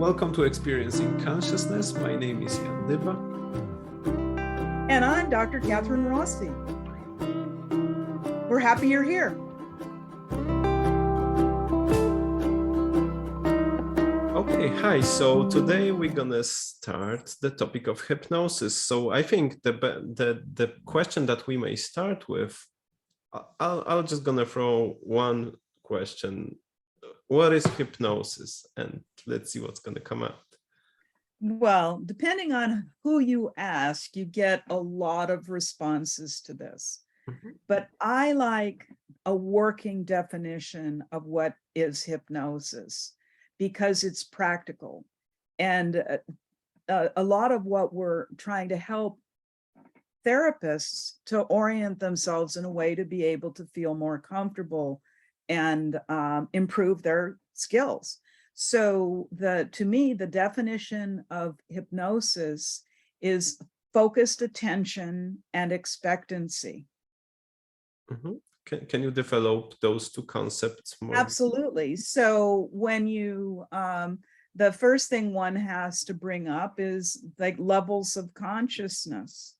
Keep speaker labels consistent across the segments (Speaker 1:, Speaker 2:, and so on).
Speaker 1: Welcome to Experiencing Consciousness. My name is Dyba.
Speaker 2: And I'm Dr. Kathryn Rossi. We're happy you're here.
Speaker 1: Okay, hi. So today we're gonna start the topic of hypnosis. So I think the question that we may start with, I'll just gonna throw one question. What is hypnosis? And let's see what's gonna come out.
Speaker 2: Well, depending on who you ask, you get a lot of responses to this. But I like a working definition of what is hypnosis because it's practical. And a lot of what we're trying to help therapists to orient themselves in a way to be able to feel more comfortable and improve their skills. So to me, the definition of hypnosis is focused attention and expectancy.
Speaker 1: Can you develop those two concepts more?
Speaker 2: Absolutely. So when you, the first thing one has to bring up is like levels of consciousness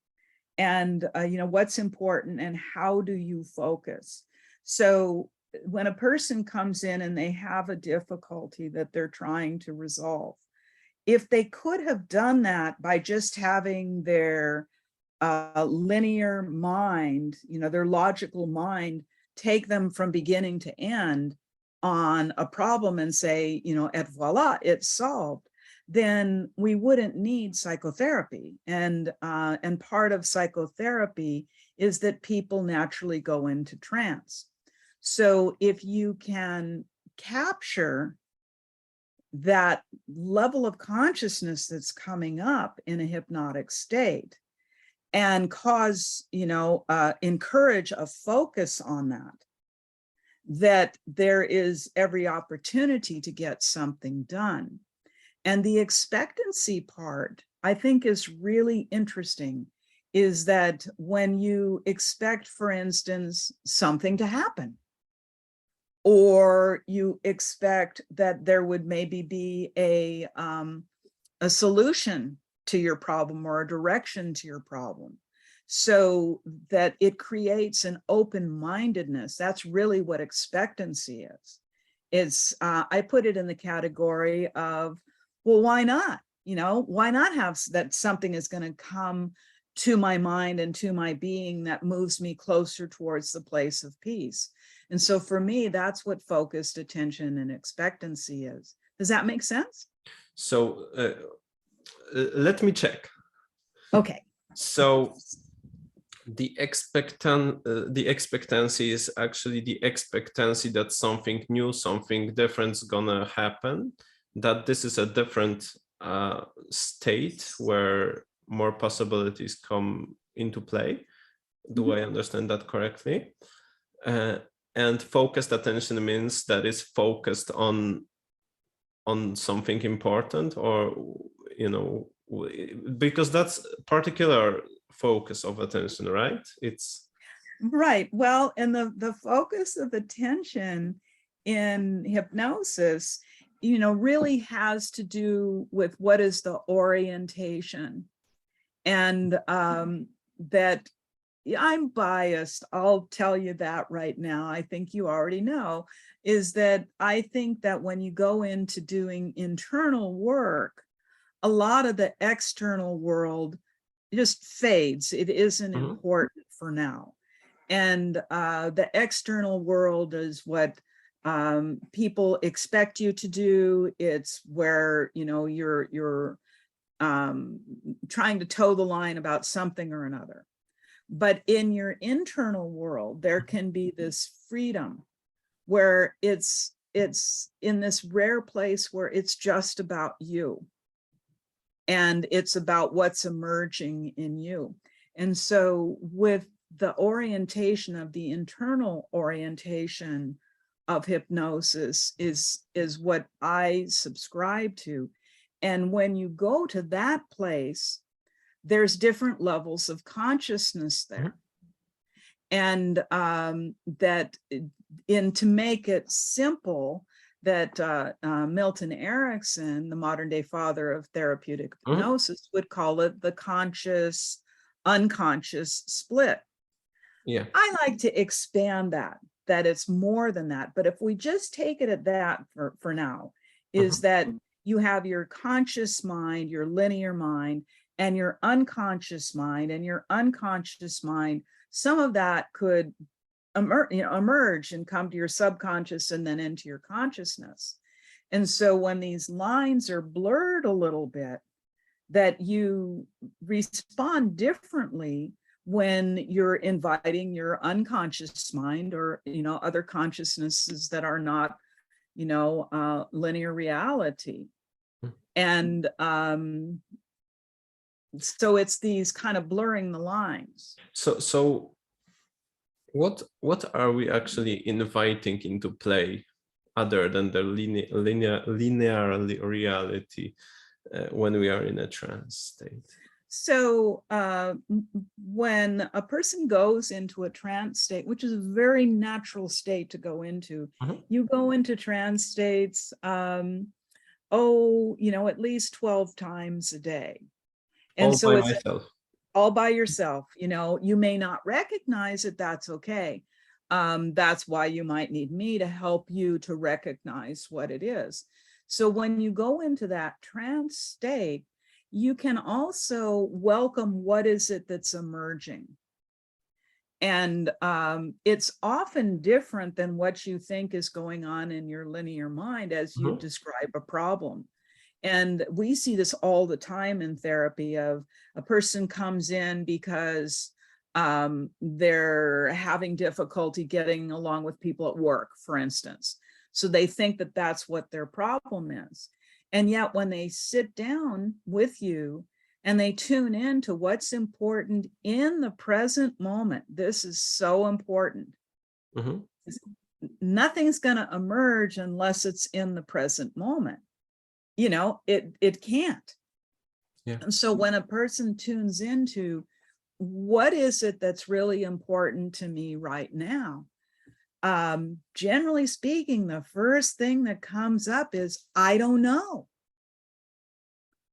Speaker 2: and, what's important and how do you focus? So when a person comes in and they have a difficulty that they're trying to resolve, if they could have done that by just having their linear mind, their logical mind, take them from beginning to end on a problem and say, et voila, it's solved, then we wouldn't need psychotherapy. And part of psychotherapy is that people naturally go into trance. So if you can capture that level of consciousness that's coming up in a hypnotic state and cause, encourage a focus on that there is every opportunity to get something done. And the expectancy part, I think, is really interesting, is that when you expect, for instance, something to happen, or you expect that there would maybe be a solution to your problem or a direction to your problem, so that it creates an open-mindedness. That's really what expectancy is. It's I put it in the category of, well, why not? Why not have that something is going to come to my mind and to my being that moves me closer towards the place of peace. And so for me, that's what focused attention and expectancy is. Does that make sense?
Speaker 1: So let me check.
Speaker 2: Okay.
Speaker 1: So the expectancy is actually the expectancy that something new, something different is gonna happen, that this is a different state where more possibilities come into play. Do I understand that correctly? And focused attention means that is focused on something important, or because that's particular focus of attention, right? It's
Speaker 2: right. Well, and the focus of attention in hypnosis, really has to do with what is the orientation. And that I'm biased, I'll tell you that right now. I think you already know, is that I think that when you go into doing internal work, a lot of the external world just fades. It isn't important for now. And the external world is what people expect you to do. It's where, you're trying to toe the line about something or another. But in your internal world, there can be this freedom where it's in this rare place where it's just about you. And it's about what's emerging in you. And so with the orientation of the internal orientation of hypnosis is what I subscribe to. And when you go to that place, there's different levels of consciousness there. And to make it simple, that Milton Erickson, the modern day father of therapeutic hypnosis, would call it the conscious unconscious split.
Speaker 1: Yeah.
Speaker 2: I like to expand that it's more than that. But if we just take it at that for now, is that you have your conscious mind, your linear mind, and your unconscious mind, and your unconscious mind, some of that could emerge and come to your subconscious and then into your consciousness. And so when these lines are blurred a little bit, that you respond differently when you're inviting your unconscious mind or, other consciousnesses that are not, linear reality. And so it's these kind of blurring the lines.
Speaker 1: So what are we actually inviting into play other than the linear reality when we are in a trance state?
Speaker 2: So when a person goes into a trance state, which is a very natural state to go into, you go into trance states, at least 12 times a day. And
Speaker 1: all
Speaker 2: so
Speaker 1: by
Speaker 2: it's
Speaker 1: myself.
Speaker 2: All by yourself. You may not recognize it, that's okay. That's why you might need me to help you to recognize what it is. So when you go into that trance state, you can also welcome what is it that's emerging. And it's often different than what you think is going on in your linear mind as you describe a problem. And we see this all the time in therapy of a person comes in because they're having difficulty getting along with people at work, for instance. So they think that that's what their problem is. And yet when they sit down with you and they tune in to what's important in the present moment, this is so important. Nothing's going to emerge unless it's in the present moment. It can't.
Speaker 1: Yeah.
Speaker 2: And so when a person tunes into what is it that's really important to me right now, generally speaking, the first thing that comes up is, I don't know.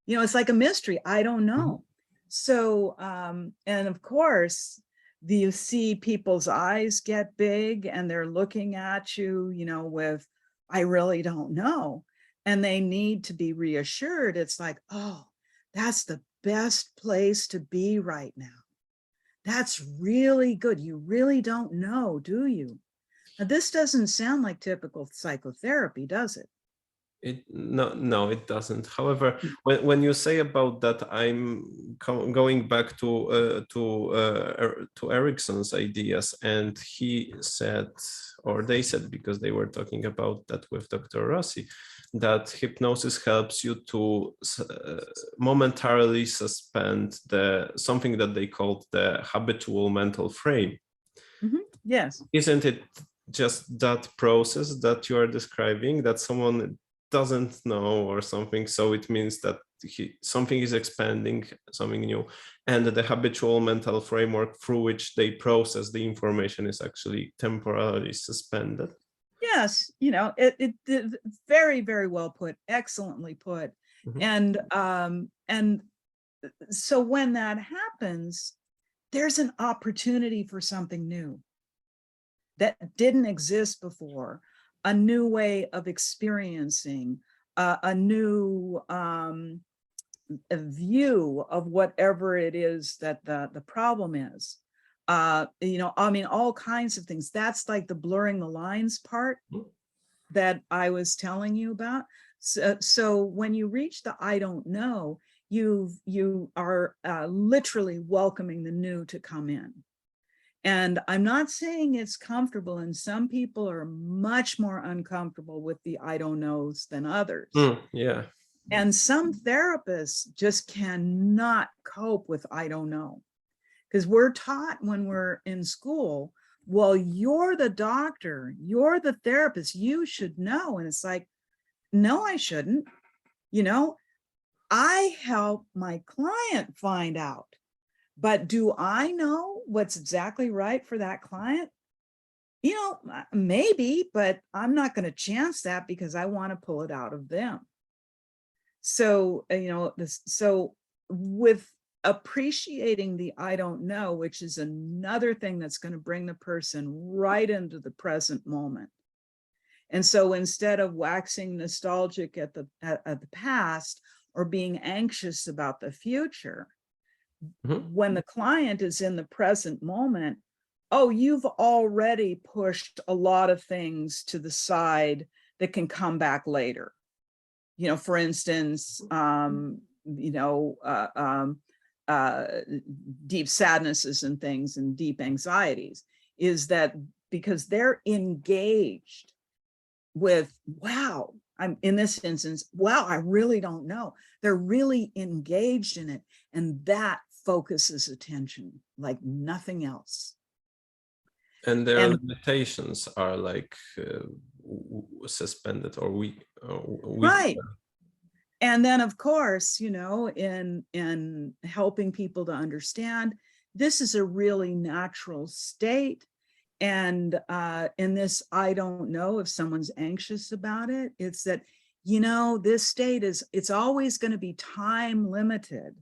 Speaker 2: It's like a mystery. I don't know. So, and of course, you see people's eyes get big and they're looking at you, with, I really don't know. And they need to be reassured. It's like, oh, that's the best place to be right now. That's really good. You really don't know, do you? Now, this doesn't sound like typical psychotherapy, does it?
Speaker 1: No, it doesn't. However, when you say about that, I'm going back to Erickson's ideas, and he said, or they said, because they were talking about that with Dr. Rossi, that hypnosis helps you to momentarily suspend something that they called the habitual mental frame.
Speaker 2: Yes.
Speaker 1: Isn't it just that process that you are describing, that someone doesn't know or something, so it means that something is expanding, something new, and the habitual mental framework through which they process the information is actually temporarily suspended?
Speaker 2: Yes, it very, very well put, excellently put. And so when that happens, there's an opportunity for something new that didn't exist before, a new way of experiencing, a new a view of whatever it is that the problem is. All kinds of things. That's like the blurring the lines part that I was telling you about. So when you reach the I don't know, you are literally welcoming the new to come in. And I'm not saying it's comfortable, and some people are much more uncomfortable with the I don't knows than others.
Speaker 1: Yeah.
Speaker 2: And some therapists just cannot cope with I don't know, because we're taught when we're in school, well, you're the doctor, you're the therapist, you should know. And it's like, no, I shouldn't. I help my client find out. But do I know what's exactly right for that client? You know, maybe, but I'm not going to chance that because I want to pull it out of them. So, so with appreciating the I don't know, which is another thing that's going to bring the person right into the present moment. And so instead of waxing nostalgic at the past or being anxious about the future, when the client is in the present moment, oh, you've already pushed a lot of things to the side that can come back later. For instance, deep sadnesses and things and deep anxieties, is that because they're engaged with, wow, I'm in this instance, wow, I really don't know. They're really engaged in it. And that focuses attention like nothing else.
Speaker 1: And their limitations are like suspended or weak.
Speaker 2: Right. And then, of course, in helping people to understand, this is a really natural state. And in this, I don't know if someone's anxious about it, it's that, this state it's always going to be time limited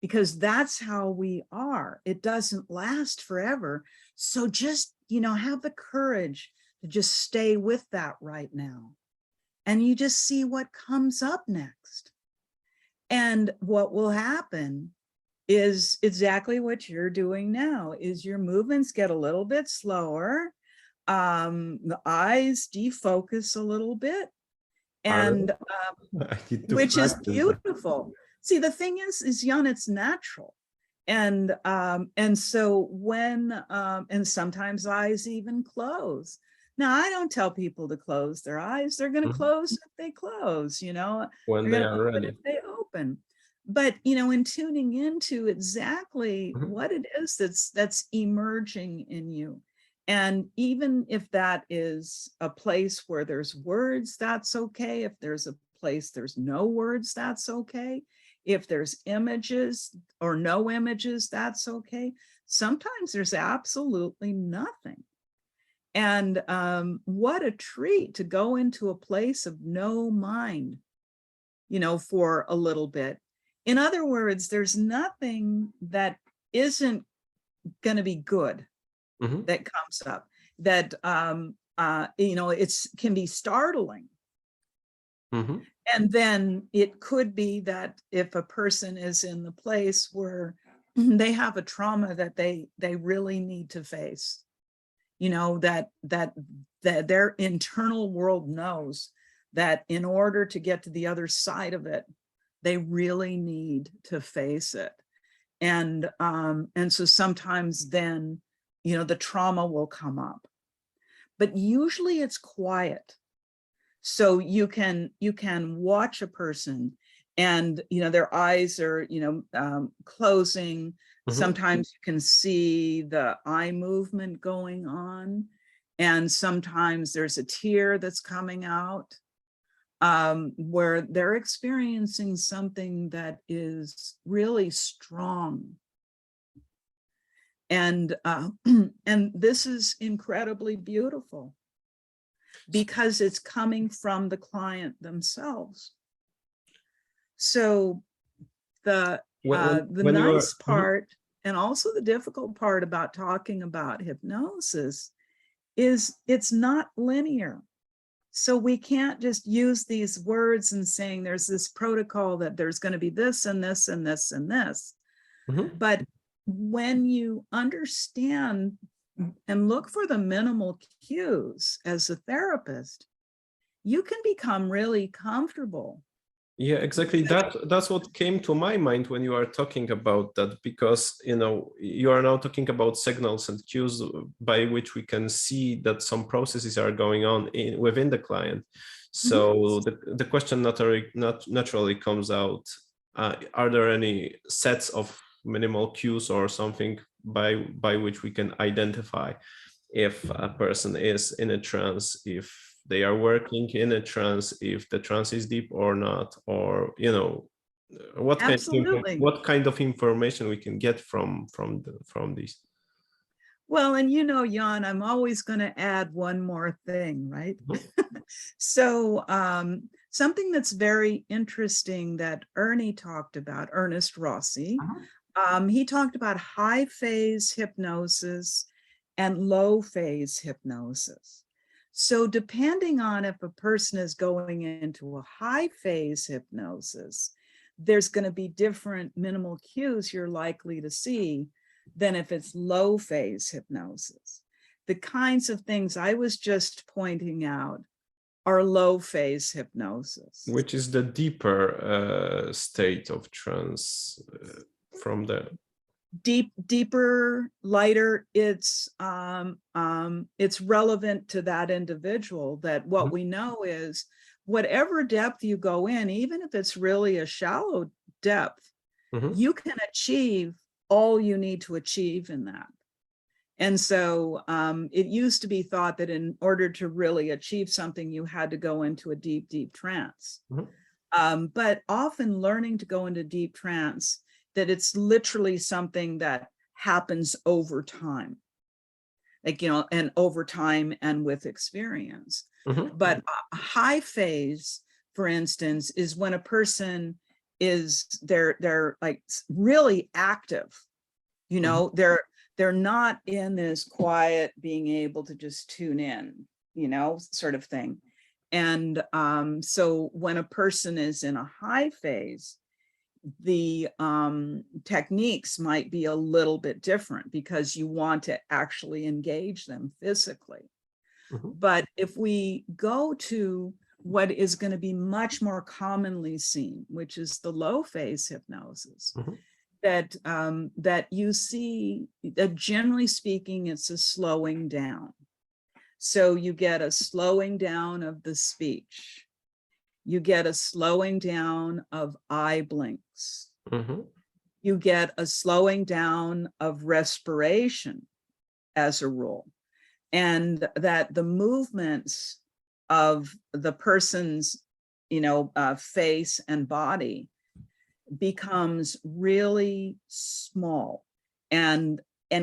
Speaker 2: because that's how we are. It doesn't last forever. So just, have the courage to just stay with that right now. And you just see what comes up next. And what will happen is exactly what you're doing now, is your movements get a little bit slower. The eyes defocus a little bit, and which is beautiful. See, the thing is, Jan, it's natural. And so when, and sometimes eyes even close. Now, I don't tell people to close their eyes. They're going to close if they close,
Speaker 1: when they are ready.
Speaker 2: If they open. But, in tuning into exactly what it is that's emerging in you. And even if that is a place where there's words, that's okay. If there's a place there's no words, that's okay. If there's images or no images, that's okay. Sometimes there's absolutely nothing. And what a treat to go into a place of no mind, for a little bit. In other words, there's nothing that isn't going to be good that comes up, that, it's can be startling. And then it could be that if a person is in the place where they have a trauma that they really need to face, that their internal world knows that in order to get to the other side of it, they really need to face it. And so sometimes then, the trauma will come up, but usually it's quiet. So you can watch a person and, their eyes are, closing. Sometimes you can see the eye movement going on. And sometimes there's a tear that's coming out, where they're experiencing something that is really strong. And, and this is incredibly beautiful because it's coming from the client themselves. So the nice part and also the difficult part about talking about hypnosis is it's not linear. So we can't just use these words and saying there's this protocol that there's going to be this and this and this and this. But when you understand and look for the minimal cues as a therapist, you can become really comfortable.
Speaker 1: Yeah, exactly. That's what came to my mind when you are talking about that, because you are now talking about signals and cues by which we can see that some processes are going on within the client. So the question naturally comes out: are there any sets of minimal cues or something by which we can identify if a person is in a trance, if they are working in a trance, if the trance is deep or not, or what kind of information we can get from these?
Speaker 2: Well, and you know, Jan, I'm always going to add one more thing, right? So something that's very interesting that Ernie talked about, Ernest Rossi, he talked about high phase hypnosis and low phase hypnosis. So depending on if a person is going into a high phase hypnosis, there's going to be different minimal cues you're likely to see than if it's low phase hypnosis. The kinds of things I was just pointing out are low phase hypnosis.
Speaker 1: Which is the deeper state of trance from the
Speaker 2: deeper, lighter. It's relevant to that individual. That what we know is whatever depth you go in, even if it's really a shallow depth, you can achieve all you need to achieve in that. And so it used to be thought that in order to really achieve something, you had to go into a deep, deep trance. But often learning to go into deep trance, that it's literally something that happens over time, like, you know, and over time and with experience. But a high phase, for instance, is when a person is, they're like really active, you know, they're not in this quiet, being able to just tune in, you know, sort of thing. And so when a person is in a high phase, the techniques might be a little bit different because you want to actually engage them physically. But if we go to what is going to be much more commonly seen, which is the low phase hypnosis, that that you see that generally speaking, it's a slowing down. So you get a slowing down of the speech. You get a slowing down of eye blinks. You get a slowing down of respiration as a rule. And that the movements of the person's, you know, face and body becomes really small and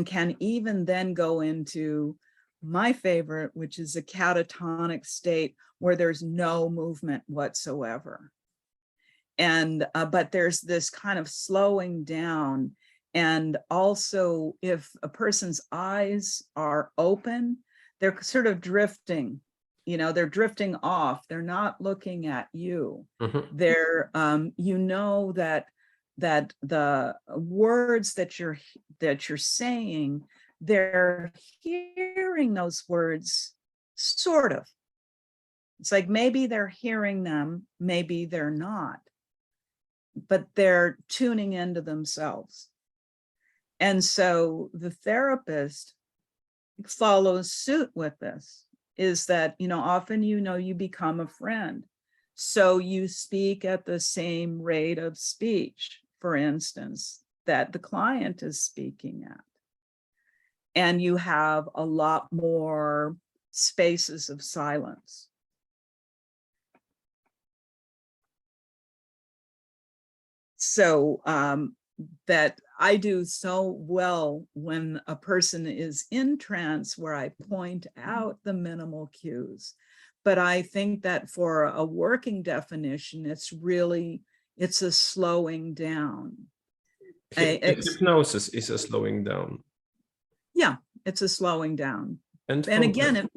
Speaker 2: can even then go into my favorite, which is a catatonic state where there's no movement whatsoever. And but there's this kind of slowing down. And also if a person's eyes are open, they're sort of drifting, you know, they're drifting off. They're not looking at you. They're, you know, that the words that you're saying, they're hearing those words, sort of. It's like maybe they're hearing them, maybe they're not, but they're tuning into themselves. And so the therapist follows suit with this, is that, you know, often, you know, you become a friend. So you speak at the same rate of speech, for instance, that the client is speaking at. And you have a lot more spaces of silence. So that I do so well when a person is in trance, where I point out the minimal cues. But I think that for a working definition, it's a slowing down.
Speaker 1: Hypnosis is a slowing down.
Speaker 2: Yeah, it's a slowing down.
Speaker 1: And
Speaker 2: again, it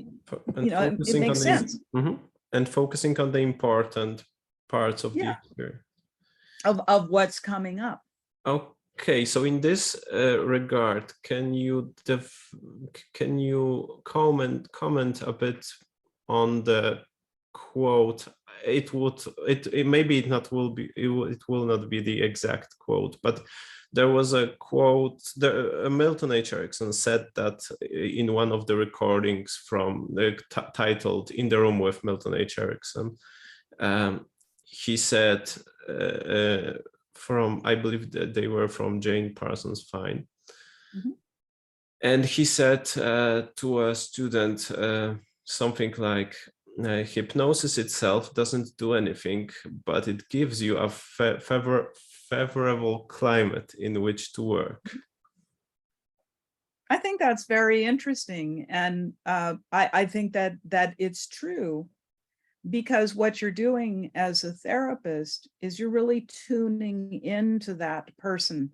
Speaker 2: makes sense.
Speaker 1: And focusing on the important parts of the experience.
Speaker 2: Of what's coming up.
Speaker 1: Okay, so in this regard, can you comment a bit on the quote? It will not be the exact quote, but there was a quote. Milton H. Erickson said that in one of the recordings from titled "In the Room with Milton H. Erickson." He said, I believe that they were from Jane Parsons Fine. And he said to a student something like, hypnosis itself doesn't do anything, but it gives you a favorable climate in which to work.
Speaker 2: I think that's very interesting. And I think that it's true, because what you're doing as a therapist is you're really tuning into that person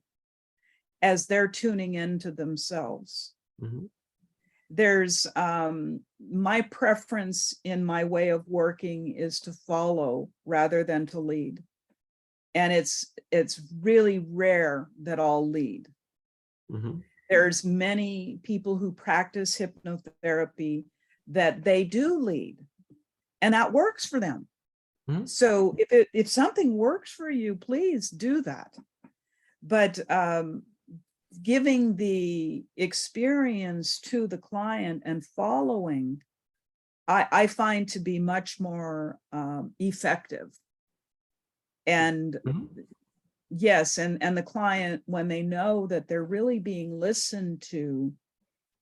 Speaker 2: as they're tuning into themselves.
Speaker 1: Mm-hmm.
Speaker 2: There's my preference in my way of working is to follow rather than to lead. And it's really rare that I'll lead.
Speaker 1: Mm-hmm.
Speaker 2: There's many people who practice hypnotherapy that they do lead, and that works for them.
Speaker 1: Mm-hmm.
Speaker 2: So if something works for you, please do that. But giving the experience to the client and following, I find to be much more effective. And
Speaker 1: Mm-hmm.
Speaker 2: yes, and the client, when they know that they're really being listened to,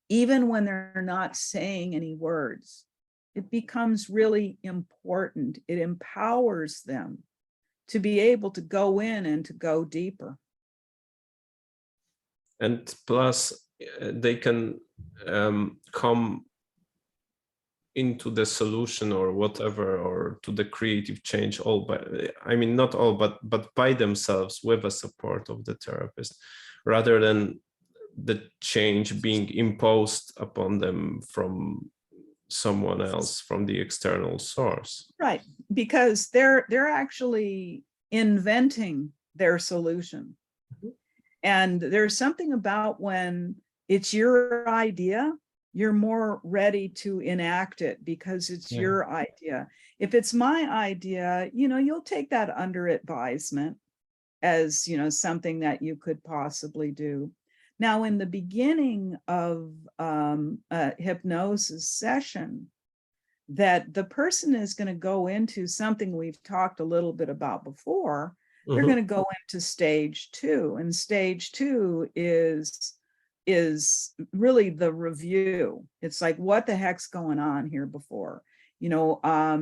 Speaker 2: even when they're not saying any words, it becomes really important. It empowers them to be able to go in and to go deeper.
Speaker 1: And plus, they can come into the solution or whatever, or to the creative change all by, I mean, not all, but by themselves, with a support of the therapist, rather than the change being imposed upon them from someone else, from the external source.
Speaker 2: Right, because they're actually inventing their solution.
Speaker 1: Mhm.
Speaker 2: And there's something about when it's your idea, you're more ready to enact it because it's your idea. If it's my idea, you'll take that under advisement as, something that you could possibly do. Now, in the beginning of a hypnosis session, that the person is going to go into something we've talked a little bit about before. They're
Speaker 1: Mm-hmm.
Speaker 2: going to go into stage 2, and stage 2 is really the review. It's like, what the heck's going on here before? Why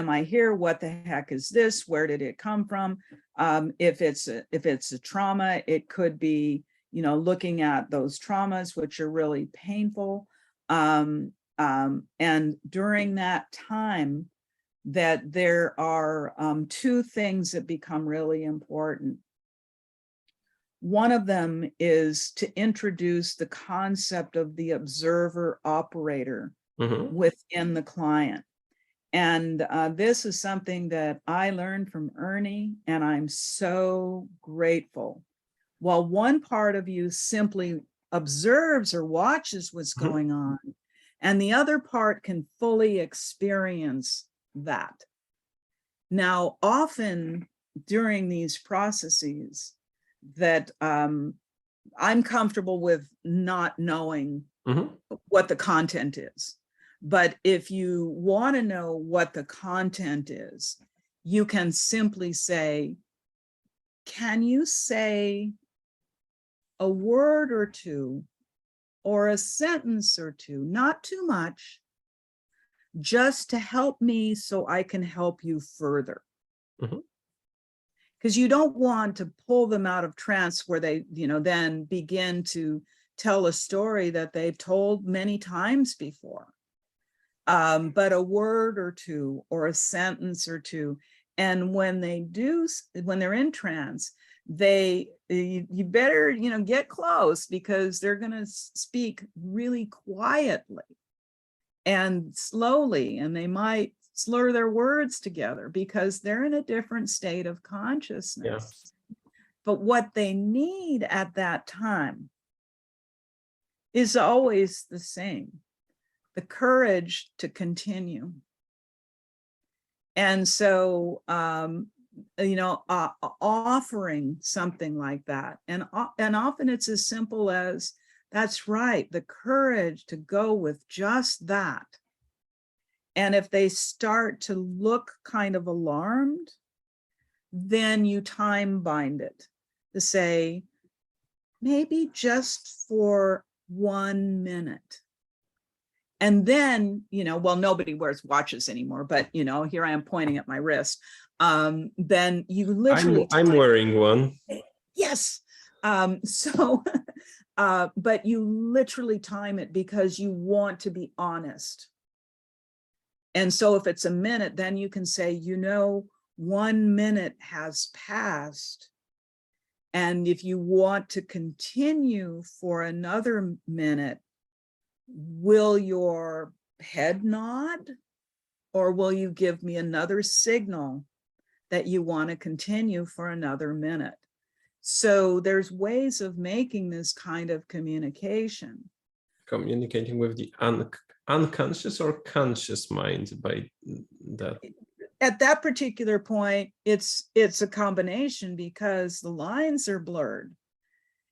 Speaker 2: am I here? What the heck is this? Where did it come from? If it's a trauma, it could be, looking at those traumas, which are really painful. And during that time, that there are 2 things that become really important. One of them is to introduce the concept of the observer operator
Speaker 1: Mm-hmm.
Speaker 2: within the client. And this is something that I learned from Ernie, and I'm so grateful. While one part of you simply observes or watches what's
Speaker 1: Mm-hmm.
Speaker 2: going on, and the other part can fully experience that. Now, often during these processes that I'm comfortable with not knowing
Speaker 1: Mm-hmm.
Speaker 2: what the content is. But if you want to know what the content is, you can simply say, can you say a word or two or a sentence or two, not too much, just to help me so I can help you further.
Speaker 1: Mm-hmm.
Speaker 2: Because you don't want to pull them out of trance where they, then begin to tell a story that they've told many times before. But a word or two or a sentence or two. And when they're in trance, you better, get close, because they're going to speak really quietly and slowly, and they might slur their words together because they're in a different state of consciousness. Yeah. But what they need at that time is always the same: the courage to continue. And so, offering something like that. And often it's as simple as, that's right, the courage to go with just that. And if they start to look kind of alarmed, then you time bind it to say, maybe just for 1 minute. And then, well, nobody wears watches anymore, but, here I am pointing at my wrist. Then you literally—
Speaker 1: I'm wearing one.
Speaker 2: Yes. So but you literally time it because you want to be honest. And so if it's a minute, then you can say, you know, 1 minute has passed. And if you want to continue for another minute, will your head nod, or will you give me another signal that you want to continue for another minute? So there's ways of making this kind of communication.
Speaker 1: Communicating with the unconscious or conscious mind by that?
Speaker 2: At that particular point, it's a combination because the lines are blurred.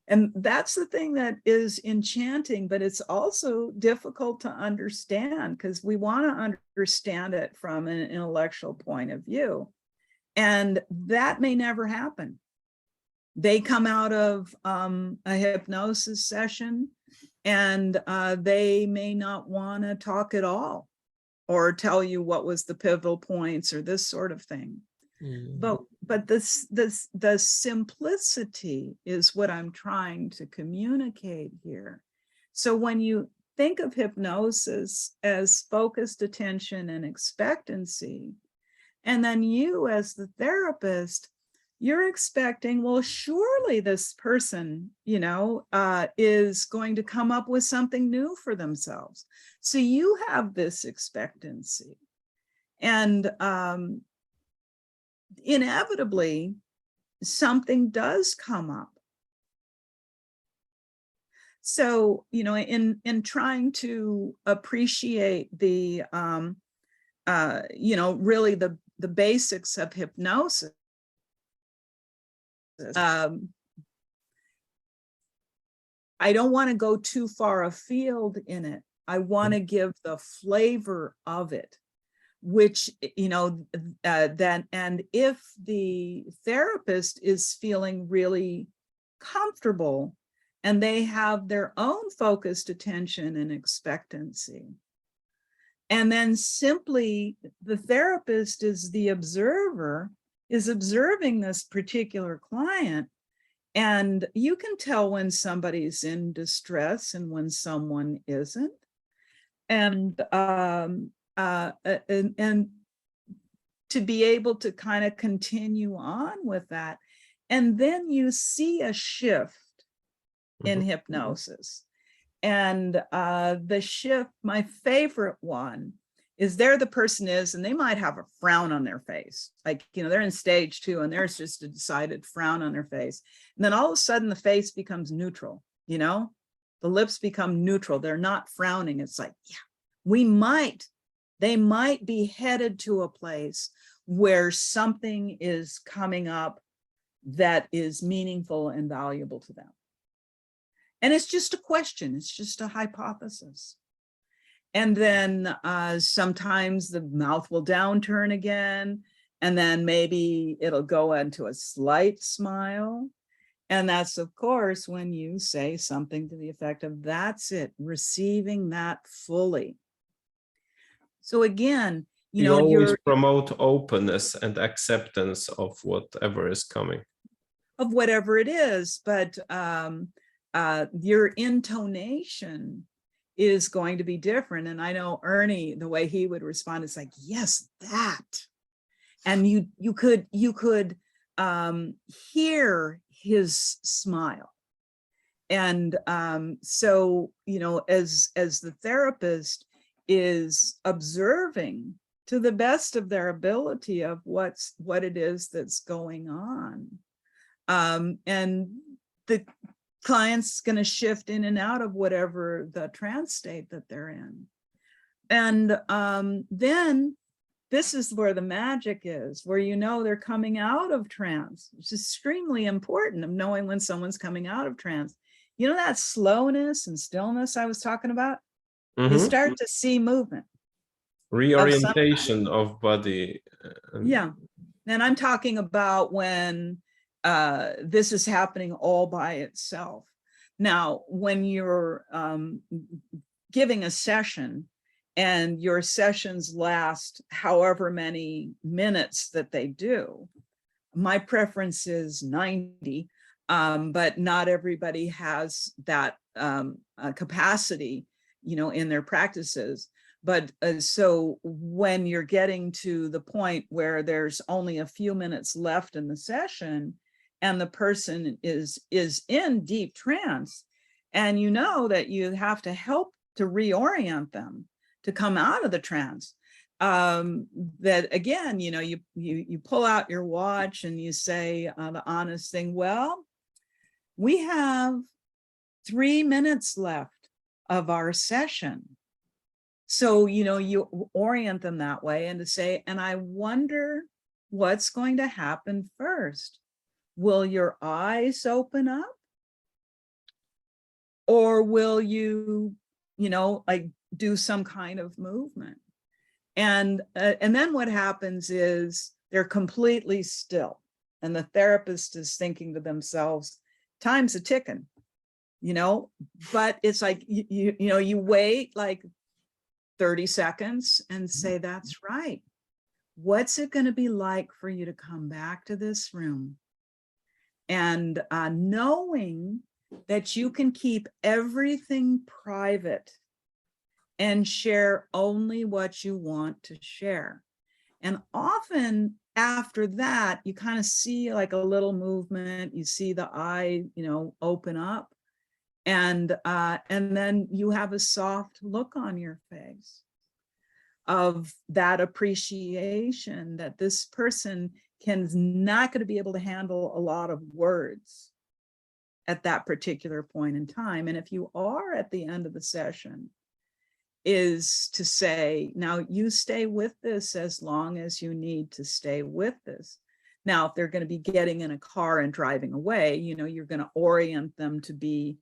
Speaker 2: And that's the thing that is enchanting, but it's also difficult to understand because we want to understand it from an intellectual point of view. And that may never happen. They come out of a hypnosis session and they may not want to talk at all or tell you what was the pivotal points or this sort of thing. But the simplicity is what I'm trying to communicate here. So when you think of hypnosis as focused attention and expectancy, and then you as the therapist, you're expecting, well, surely this person, you know, is going to come up with something new for themselves. So you have this expectancy. And inevitably, something does come up. So, you know, in trying to appreciate the, you know, really the basics of hypnosis, I don't want to go too far afield in it. I want to give the flavor of it, which, you know, then, and if the therapist is feeling really comfortable and they have their own focused attention and expectancy, and then simply the therapist is the observer, is observing this particular client, and you can tell when somebody's in distress and when someone isn't. And to be able to kind of continue on with that. And then you see a shift in hypnosis. And the shift, my favorite one, is there the person is, and they might have a frown on their face. Like, you know, they're in stage 2 and there's just a decided frown on their face. And then all of a sudden the face becomes neutral, you know, the lips become neutral. They're not frowning. It's like, yeah, they might be headed to a place where something is coming up that is meaningful and valuable to them. And it's just a question. It's just a hypothesis. And then sometimes the mouth will downturn again, and then maybe it'll go into a slight smile. And that's, of course, when you say something to the effect of, that's it, receiving that fully. So again, you
Speaker 1: always promote openness and acceptance of whatever is coming.
Speaker 2: Of whatever it is, but your intonation is going to be different. And I know Ernie, the way he would respond is like, yes, that. And you could hear his smile. And so, you know, as the therapist is observing to the best of their ability of what it is that's going on. And the client's going to shift in and out of whatever the trance state that they're in. And then this is where the magic is, where you know they're coming out of trance. It's extremely important of knowing when someone's coming out of trance. You know that slowness and stillness I was talking about? You start to see movement.
Speaker 1: Reorientation of body.
Speaker 2: Yeah. And I'm talking about when this is happening all by itself. Now, when you're giving a session and your sessions last however many minutes that they do, my preference is 90. But not everybody has that capacity, in their practices. But so when you're getting to the point where there's only a few minutes left in the session and the person is in deep trance, and that you have to help to reorient them to come out of the trance, that again, you pull out your watch and you say the honest thing, well, we have 3 minutes left of our session. So, you orient them that way, and to say, and I wonder what's going to happen first. Will your eyes open up? Or will you, like do some kind of movement? And then what happens is they're completely still. And the therapist is thinking to themselves, time's a ticking, but it's like, you wait like 30 seconds and say, that's right. What's it going to be like for you to come back to this room? And knowing that you can keep everything private and share only what you want to share. And often after that, you kind of see like a little movement, you see the eye, open up, and then you have a soft look on your face of that appreciation that this person is not going to be able to handle a lot of words at that particular point in time. And if you are at the end of the session, is to say, now you stay with this as long as you need to stay with this. Now, if they're going to be getting in a car and driving away, you're going to orient them to be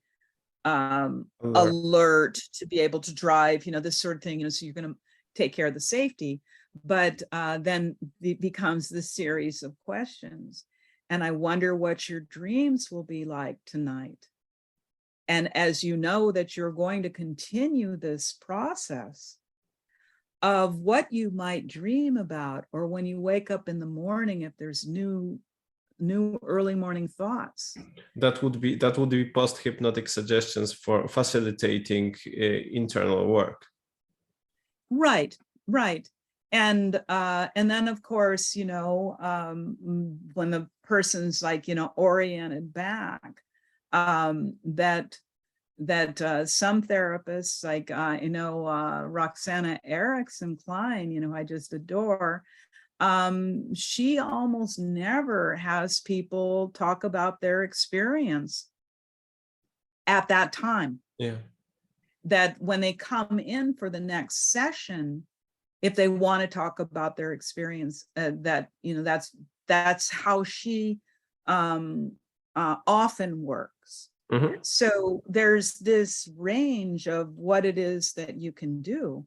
Speaker 2: alert, to be able to drive, this sort of thing, so you're going to take care of the safety. But then it becomes this series of questions. And I wonder what your dreams will be like tonight. And as you know that you're going to continue this process of what you might dream about, or when you wake up in the morning, if there's new early morning thoughts.
Speaker 1: That would be post-hypnotic suggestions for facilitating internal work.
Speaker 2: Right. And then of course, when the person's like, oriented back, that some therapists, like Roxana Erickson Klein, I just adore, she almost never has people talk about their experience at that time.
Speaker 1: Yeah.
Speaker 2: That when they come in for the next session, if they want to talk about their experience, that's how she often works. Mm-hmm. So there's this range of what it is that you can do,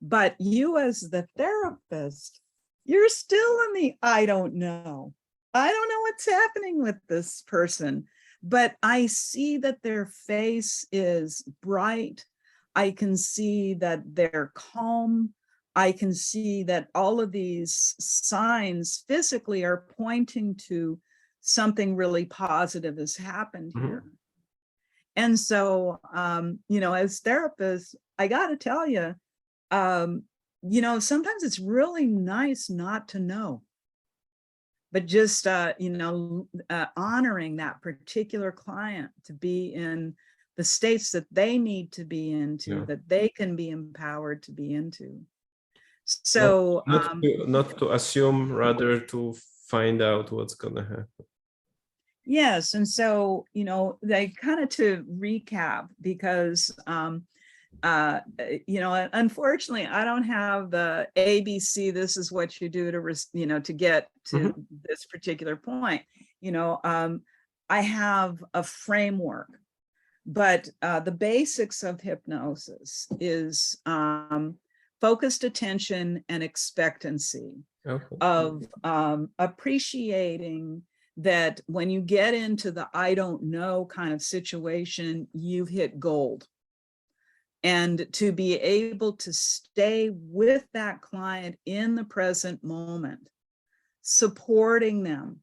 Speaker 2: but you as the therapist, you're still in the I don't know what's happening with this person, but I see that their face is bright. I can see that they're calm. I can see that all of these signs physically are pointing to something really positive has happened here. Mm-hmm. And so, as therapists, I got to tell you, sometimes it's really nice not to know, but just, honoring that particular client to be in the states that they need to be into, yeah, that they can be empowered to be into. So
Speaker 1: not to assume, rather to find out what's going to happen.
Speaker 2: Yes. And so, they kind of, to recap, because, unfortunately, I don't have the ABC, this is what you do to get to mm-hmm. this particular point. I have a framework, but the basics of hypnosis is focused attention and expectancy, okay, of appreciating that when you get into the I don't know kind of situation, you've hit gold. And to be able to stay with that client in the present moment, supporting them,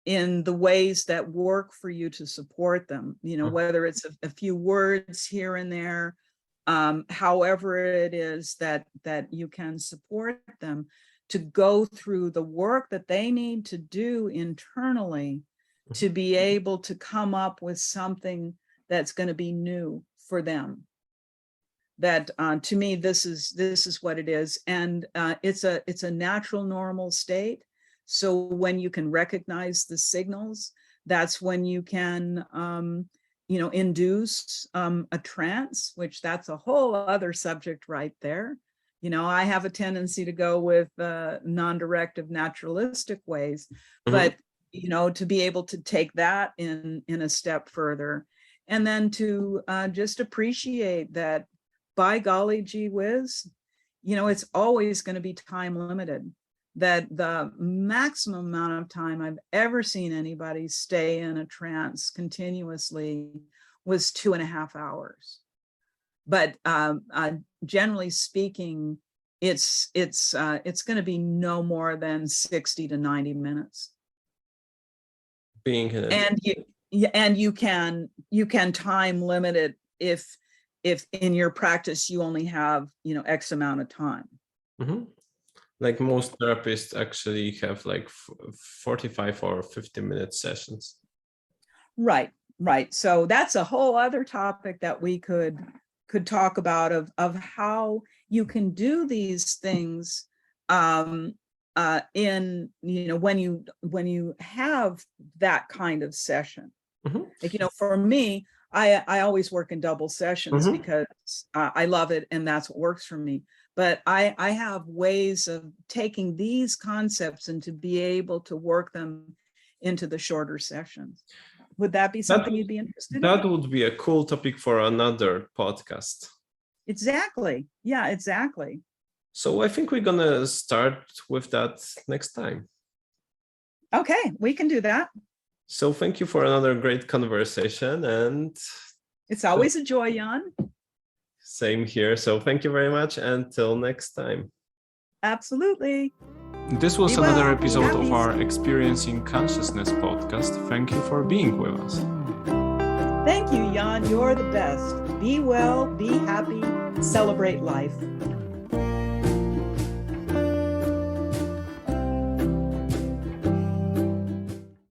Speaker 2: in the ways that work for you to support them, whether it's a few words here and there, however it is that you can support them to go through the work that they need to do internally to be able to come up with something that's going to be new for them. That to me, this is what it is, and it's a natural, normal state. So when you can recognize the signals, that's when you can, induce a trance, which that's a whole other subject right there. I have a tendency to go with non-directive, naturalistic ways, but to be able to take that in a step further, and then to just appreciate that, by golly gee whiz, it's always going to be time limited. That the maximum amount of time I've ever seen anybody stay in a trance continuously was 2.5 hours. But generally speaking, it's going to be no more than 60 to 90 minutes.
Speaker 1: Being
Speaker 2: and you can time limit it if in your practice you only have X amount of time.
Speaker 1: Like most therapists actually have like 45 or 50-minute sessions. Right.
Speaker 2: So that's a whole other topic that we could talk about of how you can do these things in when you have that kind of session. Like for me, I always work in double sessions because I love it and that's what works for me. But I have ways of taking these concepts and to be able to work them into the shorter sessions. Would that be something you'd be interested in?
Speaker 1: That would be a cool topic for another podcast.
Speaker 2: Exactly. Yeah, exactly.
Speaker 1: So I think we're going to start with that next time.
Speaker 2: Okay, we can do that.
Speaker 1: So thank you for another great conversation. And
Speaker 2: it's always a joy, Jan.
Speaker 1: Same here. So thank you very much. Until next time.
Speaker 2: Absolutely.
Speaker 1: This was another episode of our Experiencing Consciousness podcast. Thank you for being with us.
Speaker 2: Thank you, Jan. You're the best. Be well, be happy, celebrate life.